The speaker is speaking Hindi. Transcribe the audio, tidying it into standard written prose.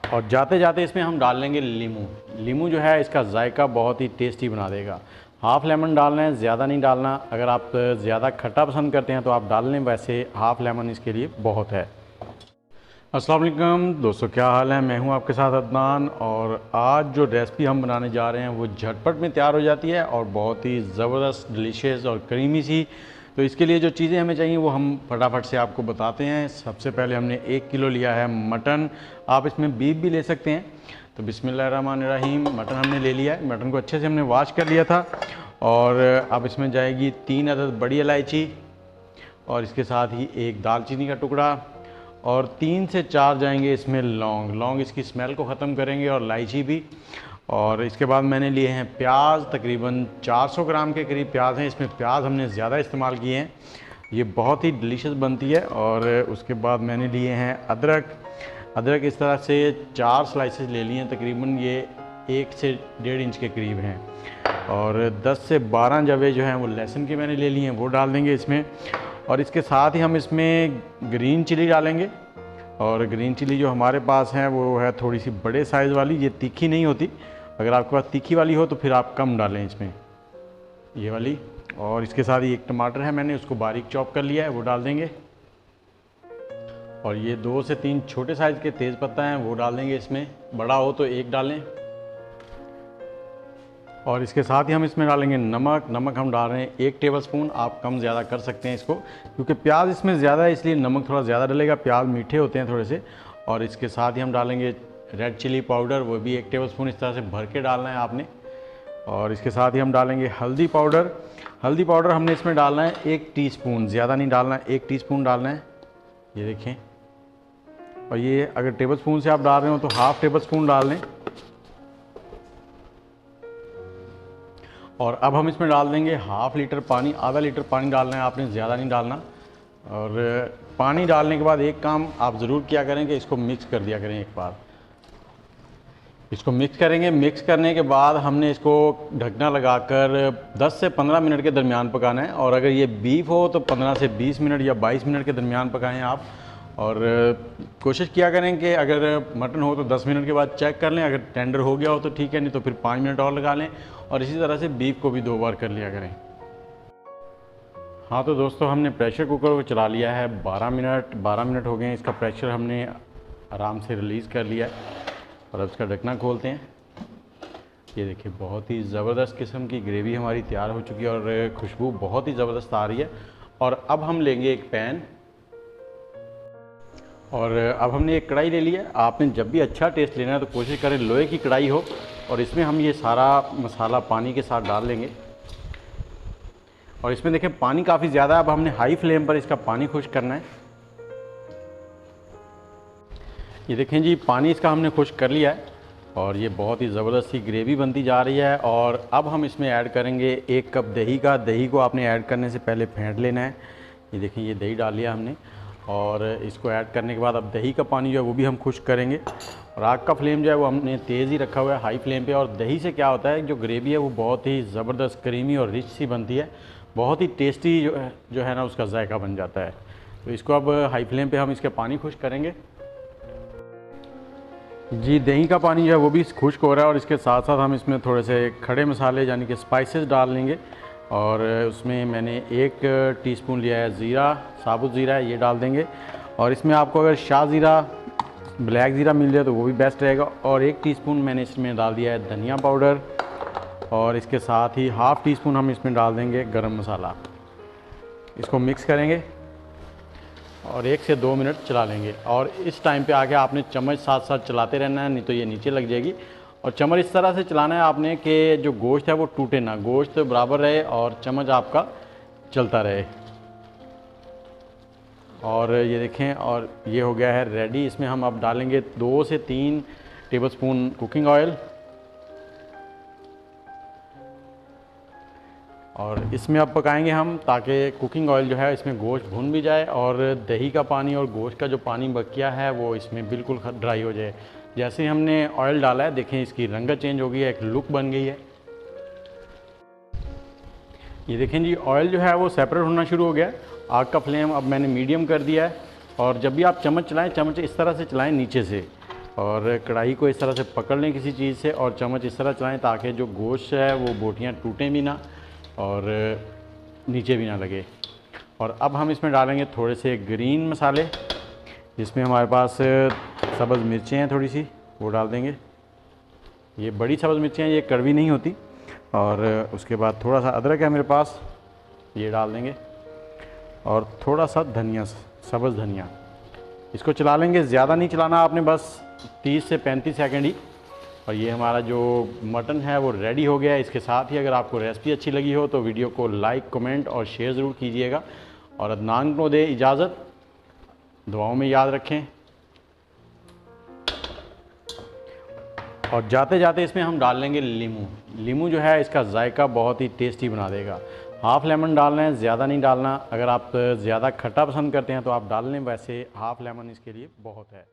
और जाते जाते इसमें हम डाल लेंगे लीमू। लीमू जो है इसका जायका बहुत ही टेस्टी बना देगा। हाफ़ लेमन डालना है, ज़्यादा नहीं डालना। अगर आप ज़्यादा खट्टा पसंद करते हैं तो आप डाल लें, वैसे हाफ़ लेमन इसके लिए बहुत है। अस्सलाम वालेकुम दोस्तों, क्या हाल है। मैं हूं आपके साथ अदनान, और आज जो रेसिपी हम बनाने जा रहे हैं वो झटपट में तैयार हो जाती है और बहुत ही ज़बरदस्त, डिलीशियस और क्रीमी सी। तो इसके लिए जो चीज़ें हमें चाहिए वो हम फटाफट से आपको बताते हैं। सबसे पहले हमने 1 किलो लिया है मटन। आप इसमें बीफ भी ले सकते हैं। तो बिस्मिल्लाहिर्रहमानिर्रहीम, मटन हमने ले लिया है। मटन को अच्छे से हमने वॉश कर लिया था। और अब इसमें जाएगी 3 अदद बड़ी इलायची, और इसके साथ ही 1 दालचीनी का टुकड़ा, और 3 से 4 जाएंगे इसमें लौंग। लौंग इसकी स्मेल को ख़त्म करेंगे, और इलायची भी। और इसके बाद मैंने लिए हैं प्याज, तकरीबन 400 ग्राम के करीब प्याज हैं। इसमें प्याज हमने ज़्यादा इस्तेमाल किए हैं, ये बहुत ही डिलीशियस बनती है। और उसके बाद मैंने लिए हैं अदरक। अदरक इस तरह से 4 स्लाइसेस ले लिए हैं, तकरीबन ये 1 से 1.5 इंच के करीब हैं। और 10 से 12 जवे जो हैं वो लहसुन के मैंने ले लिए हैं, वो डाल देंगे इसमें। और इसके साथ ही हम इसमें ग्रीन चिली डालेंगे। और ग्रीन चिली जो हमारे पास है वो है थोड़ी सी बड़े साइज़ वाली, ये तीखी नहीं होती। अगर आपके पास तीखी वाली हो तो फिर आप कम डालें इसमें, ये वाली। और इसके साथ ही 1 टमाटर है, मैंने उसको बारीक चॉप कर लिया है, वो डाल देंगे। और ये 2 से 3 छोटे साइज़ के तेज़ पत्ता हैं, वो डाल देंगे इसमें। बड़ा हो तो 1 डालें। और इसके साथ ही हम इसमें डालेंगे नमक। नमक हम डाल रहे हैं 1 टेबलस्पून। आप कम ज़्यादा कर सकते हैं इसको, क्योंकि प्याज इसमें ज़्यादा है इसलिए नमक थोड़ा ज़्यादा डलेगा। प्याज मीठे होते हैं थोड़े से। और इसके साथ ही हम डालेंगे रेड चिली पाउडर, वो भी 1 टेबलस्पून इस तरह से भर के डालना है आपने। और इसके साथ ही हम डालेंगे हल्दी पाउडर। हल्दी पाउडर हमने इसमें डालना है 1 टीस्पून, ज़्यादा नहीं डालना है, 1 टीस्पून डालना है, ये देखें। और ये अगर टेबलस्पून से आप डाल रहे हो तो हाफ़ टेबलस्पून डाल लें। और अब हम इसमें डाल देंगे ½ लीटर पानी। आधा लीटर पानी डालना है आपने, ज़्यादा नहीं डालना। और पानी डालने के बाद एक काम आप ज़रूर किया करें कि इसको मिक्स कर दिया करें एक बार। इसको मिक्स करेंगे। मिक्स करने के बाद हमने इसको ढकना लगाकर 10 से 15 मिनट के दरमियान पकाना है। और अगर ये बीफ हो तो 15 से 20 मिनट या 22 मिनट के दरमियान पकाएं आप। और कोशिश किया करें कि अगर मटन हो तो 10 मिनट के बाद चेक कर लें, अगर टेंडर हो गया हो तो ठीक है, नहीं तो फिर 5 मिनट और लगा लें। और इसी तरह से बीफ को भी 2 बार कर लिया करें। हाँ तो दोस्तों, हमने प्रेशर कुकर को चला लिया है 12 मिनट हो गए हैं। इसका प्रेशर हमने आराम से रिलीज़ कर लिया है। और अब इसका ढकना खोलते हैं। ये देखिए, बहुत ही ज़बरदस्त किस्म की ग्रेवी हमारी तैयार हो चुकी है और खुशबू बहुत ही ज़बरदस्त आ रही है। और अब हम लेंगे एक पैन, और अब हमने एक कढ़ाई ले ली है। आपने जब भी अच्छा टेस्ट लेना है तो कोशिश करें लोहे की कढ़ाई हो। और इसमें हम ये सारा मसाला पानी के साथ डाल लेंगे। और इसमें देखें पानी काफ़ी ज़्यादा है। अब हमने हाई फ्लेम पर इसका पानी खुश्क करना है। ये देखें जी, पानी इसका हमने खुश्क कर लिया है और ये बहुत ही ज़बरदस्त सी ग्रेवी बनती जा रही है। और अब हम इसमें ऐड करेंगे 1 कप दही का। दही को आपने ऐड करने से पहले फेंट लेना है। ये देखें, ये दही डाल लिया हमने। और इसको ऐड करने के बाद अब दही का पानी जो है वो भी हम खुश्क करेंगे। और आग का फ्लेम जो है वो हमने तेज़ ही रखा हुआ है, हाई फ्लेम पे। और दही से क्या होता है, जो ग्रेवी है वो बहुत ही ज़बरदस्त क्रीमी और रिच सी बनती है। बहुत ही टेस्टी जो है ना उसका जायका बन जाता है। तो इसको अब हाई फ्लेम पे हम इसका पानी खुश्क करेंगे। जी, दही का पानी जो है वो भी खुश्क हो रहा है। और इसके साथ साथ हम इसमें थोड़े से खड़े मसाले यानी कि स्पाइसेस डाल लेंगे। और उसमें मैंने 1 टीस्पून लिया है ज़ीरा, साबुत ज़ीरा है, ये डाल देंगे। और इसमें आपको अगर शाह ज़ीरा, ब्लैक ज़ीरा मिल जाए तो वो भी बेस्ट रहेगा। और 1 टीस्पून मैंने इसमें डाल दिया है धनिया पाउडर। और इसके साथ ही ½ टीस्पून हम इसमें डाल देंगे गरम मसाला। इसको मिक्स करेंगे और 1 से 2 मिनट चला लेंगे। और इस टाइम पे आके आपने चम्मच साथ साथ चलाते रहना है, नहीं तो ये नीचे लग जाएगी। और चम्मच इस तरह से चलाना है आपने कि जो गोश्त है वो टूटे ना, गोश्त बराबर रहे और चम्मच आपका चलता रहे। और ये देखें, और ये हो गया है रेडी। इसमें हम अब डालेंगे 2 से 3 टेबलस्पून कुकिंग ऑयल। और इसमें अब पकाएंगे हम, ताकि कुकिंग ऑयल जो है इसमें गोश्त भुन भी जाए और दही का पानी और गोश्त का जो पानी बकिया है वो इसमें बिल्कुल ड्राई हो जाए। जैसे ही हमने ऑयल डाला है, देखें इसकी रंगत चेंज हो गई है, एक लुक बन गई है। ये देखें जी, ऑयल जो है वो सेपरेट होना शुरू हो गया है। आग का फ्लेम अब मैंने मीडियम कर दिया है। और जब भी आप चम्मच चलाएं, चम्मच इस तरह से चलाएं नीचे से, और कढ़ाई को इस तरह से पकड़ लें किसी चीज़ से और चम्मच इस तरह चलाएं ताकि जो गोश्त है वो बोटियाँ टूटें भी ना और नीचे भी ना लगे। और अब हम इसमें डालेंगे थोड़े से ग्रीन मसाले, जिसमें हमारे पास सब्ज़ मिर्चें हैं थोड़ी सी, वो डाल देंगे। ये बड़ी सब्ज़ मिर्चें हैं, ये कड़वी नहीं होती। और उसके बाद थोड़ा सा अदरक है मेरे पास, ये डाल देंगे। और थोड़ा सा धनिया, सब्ज़ धनिया, इसको चला लेंगे। ज़्यादा नहीं चलाना आपने, बस 30 से 35 सेकंड ही। और ये हमारा जो मटन है वो रेडी हो गया है। इसके साथ ही अगर आपको रेसिपी अच्छी लगी हो तो वीडियो को लाइक, कमेंट और शेयर ज़रूर कीजिएगा। और अदनान को दे इजाज़त, दुआओं में याद रखें। और जाते जाते इसमें हम डाल लेंगे लीमू। लीमू जो है इसका जायका बहुत ही टेस्टी बना देगा। हाफ़ लेमन डालना है, ज़्यादा नहीं डालना। अगर आप ज़्यादा खट्टा पसंद करते हैं तो आप डाल लें, वैसे हाफ़ लेमन इसके लिए बहुत है।